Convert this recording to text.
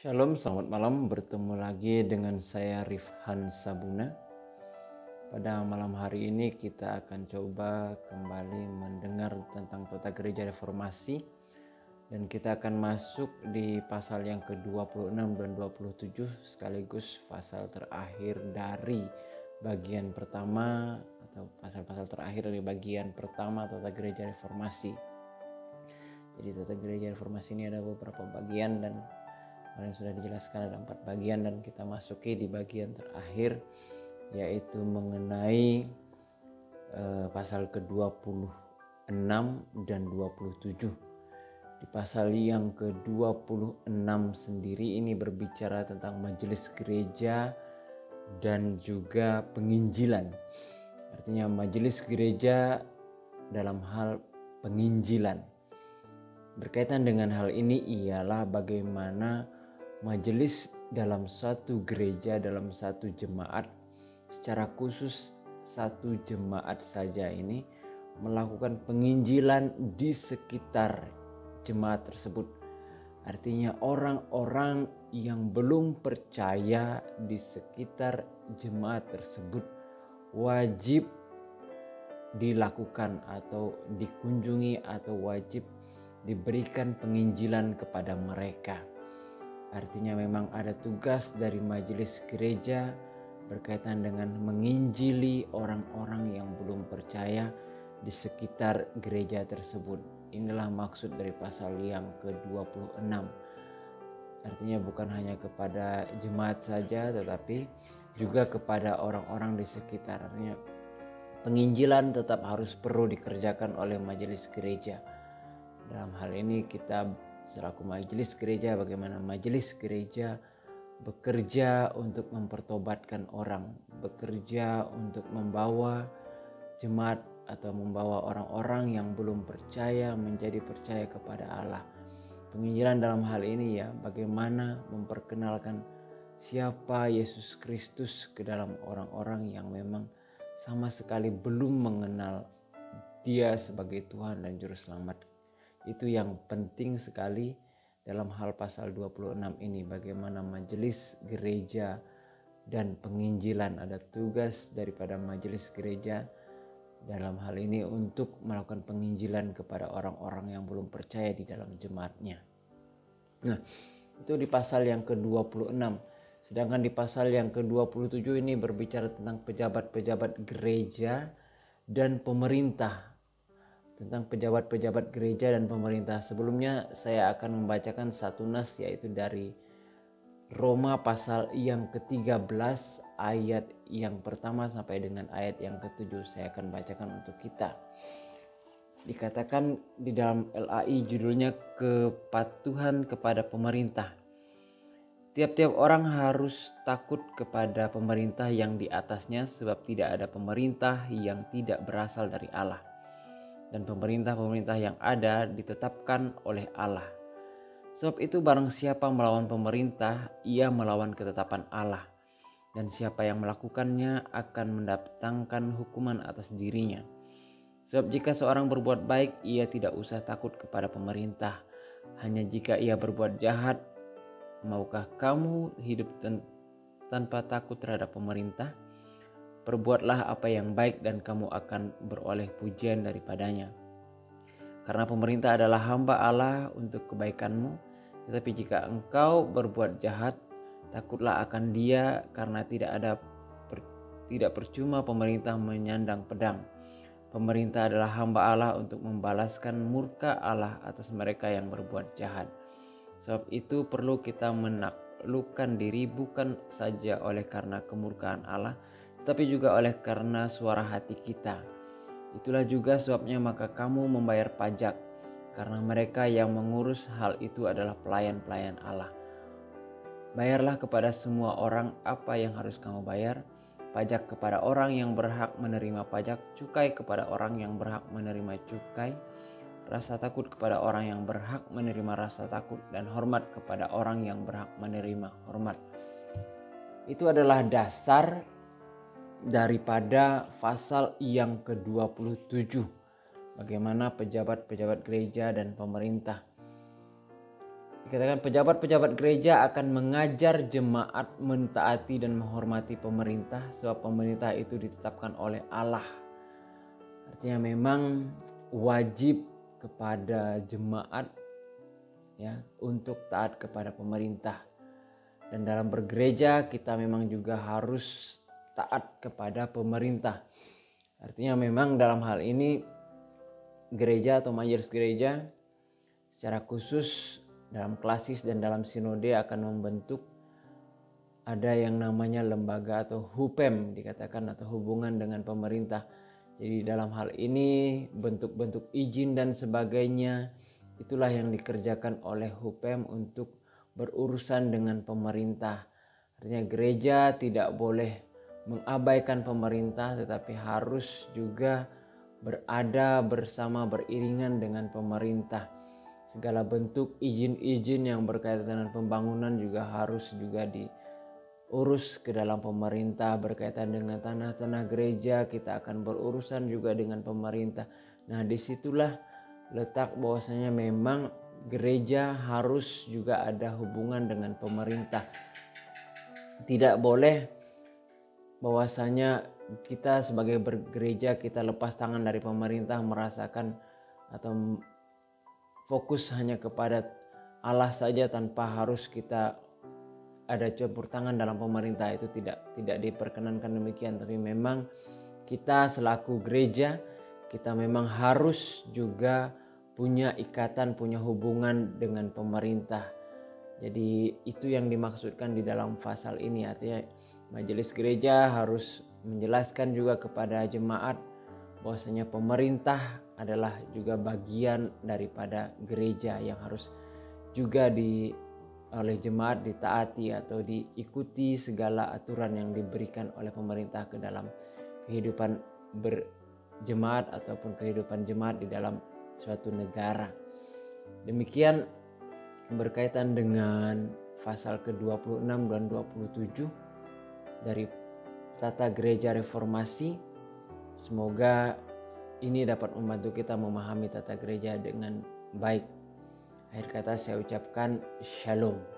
Shalom, selamat malam. Bertemu lagi dengan saya Rifhan Sabuna. Pada malam hari ini kita akan coba kembali mendengar tentang tata gereja reformasi. Dan kita akan masuk di pasal yang ke-26 dan 27 sekaligus pasal terakhir dari bagian pertama atau pasal-pasal terakhir dari bagian pertama tata gereja reformasi. Jadi tata gereja reformasi ini ada beberapa bagian dan kemarin sudah dijelaskan ada 4 bagian, dan kita masuki di bagian terakhir yaitu mengenai pasal ke-26 dan 27. Di pasal yang ke-26 sendiri ini berbicara tentang majelis gereja dan juga penginjilan. Artinya majelis gereja dalam hal penginjilan. Berkaitan dengan hal ini ialah bagaimana majelis dalam satu gereja, dalam satu jemaat, secara khusus satu jemaat saja ini melakukan penginjilan di sekitar jemaat tersebut. Artinya orang-orang yang belum percaya di sekitar jemaat tersebut wajib dilakukan atau dikunjungi atau wajib diberikan penginjilan kepada mereka. Artinya memang ada tugas dari majelis gereja berkaitan dengan menginjili orang-orang yang belum percaya di sekitar gereja tersebut. Inilah maksud dari pasal yang ke-26. Artinya bukan hanya kepada jemaat saja tetapi juga kepada orang-orang di sekitar. Artinya penginjilan tetap harus perlu dikerjakan oleh majelis gereja. Dalam hal ini kita selaku majelis gereja, bagaimana majelis gereja bekerja untuk mempertobatkan orang, bekerja untuk membawa jemaat atau membawa orang-orang yang belum percaya menjadi percaya kepada Allah. Penginjilan dalam hal ini ya, bagaimana memperkenalkan siapa Yesus Kristus ke dalam orang-orang yang memang sama sekali belum mengenal Dia sebagai Tuhan dan Juru Selamat. Itu yang penting sekali dalam hal pasal 26 ini, bagaimana majelis gereja dan penginjilan. Ada tugas daripada majelis gereja dalam hal ini untuk melakukan penginjilan kepada orang-orang yang belum percaya di dalam jemaatnya. Nah, itu di pasal yang ke-26. Sedangkan di pasal yang ke-27 ini berbicara tentang pejabat-pejabat gereja dan pemerintah. Tentang pejabat-pejabat gereja dan pemerintah. Sebelumnya saya akan membacakan satu nas, yaitu dari Roma pasal yang ke-13 ayat yang pertama sampai dengan ayat yang ke-7. Saya akan bacakan untuk kita. Dikatakan di dalam LAI judulnya kepatuhan kepada pemerintah. Tiap-tiap orang harus takut kepada pemerintah yang di atasnya, sebab tidak ada pemerintah yang tidak berasal dari Allah. Dan pemerintah-pemerintah yang ada ditetapkan oleh Allah. Sebab itu barang siapa melawan pemerintah, ia melawan ketetapan Allah. Dan siapa yang melakukannya akan mendatangkan hukuman atas dirinya. Sebab jika seorang berbuat baik, ia tidak usah takut kepada pemerintah. Hanya jika ia berbuat jahat, maukah kamu hidup tanpa takut terhadap pemerintah? Perbuatlah apa yang baik dan kamu akan beroleh pujian daripadanya. Karena pemerintah adalah hamba Allah untuk kebaikanmu. Tetapi jika engkau berbuat jahat, takutlah akan Dia, karena tidak percuma pemerintah menyandang pedang. Pemerintah adalah hamba Allah untuk membalaskan murka Allah atas mereka yang berbuat jahat. Sebab itu perlu kita menaklukkan diri bukan saja oleh karena kemurkaan Allah, tetapi juga oleh karena suara hati kita. Itulah juga sebabnya maka kamu membayar pajak, karena mereka yang mengurus hal itu adalah pelayan-pelayan Allah. Bayarlah kepada semua orang apa yang harus kamu bayar, pajak kepada orang yang berhak menerima pajak, cukai kepada orang yang berhak menerima cukai, rasa takut kepada orang yang berhak menerima rasa takut, dan hormat kepada orang yang berhak menerima hormat. Itu adalah dasar daripada pasal yang ke-27. Bagaimana pejabat-pejabat gereja dan pemerintah Dikatakan pejabat-pejabat gereja akan mengajar jemaat mentaati dan menghormati pemerintah sebab pemerintah itu ditetapkan oleh Allah. Artinya memang wajib kepada jemaat ya untuk taat kepada pemerintah. Dan dalam bergereja kita memang juga harus taat kepada pemerintah. Artinya memang dalam hal ini gereja atau majelis gereja secara khusus dalam klasis dan dalam sinode akan membentuk ada yang namanya lembaga atau HUPEM dikatakan, atau hubungan dengan pemerintah. Jadi dalam hal ini bentuk-bentuk izin dan sebagainya itulah yang dikerjakan oleh HUPEM untuk berurusan dengan pemerintah. Artinya gereja tidak boleh mengabaikan pemerintah, tetapi harus juga berada bersama, beriringan dengan pemerintah. Segala bentuk izin-izin yang berkaitan dengan pembangunan juga harus juga diurus ke dalam pemerintah. Berkaitan dengan tanah-tanah gereja kita akan berurusan juga dengan pemerintah. Nah, disitulah letak bahwasanya memang gereja harus juga ada hubungan dengan pemerintah. Tidak boleh bahwasanya kita sebagai bergereja kita lepas tangan dari pemerintah, merasakan atau fokus hanya kepada Allah saja tanpa harus kita ada campur tangan dalam pemerintah. Itu tidak diperkenankan demikian. Tapi memang kita selaku gereja kita memang harus juga punya ikatan, punya hubungan dengan pemerintah. Jadi itu yang dimaksudkan di dalam pasal ini. Artinya majelis gereja harus menjelaskan juga kepada jemaat bahwasanya pemerintah adalah juga bagian daripada gereja yang harus juga oleh jemaat ditaati atau diikuti segala aturan yang diberikan oleh pemerintah ke dalam kehidupan berjemaat ataupun kehidupan jemaat di dalam suatu negara. Demikian berkaitan dengan pasal ke-26 dan 27 dari Tata Gereja Reformasi. Semoga ini dapat membantu kita memahami tata gereja dengan baik. Akhir kata saya ucapkan shalom.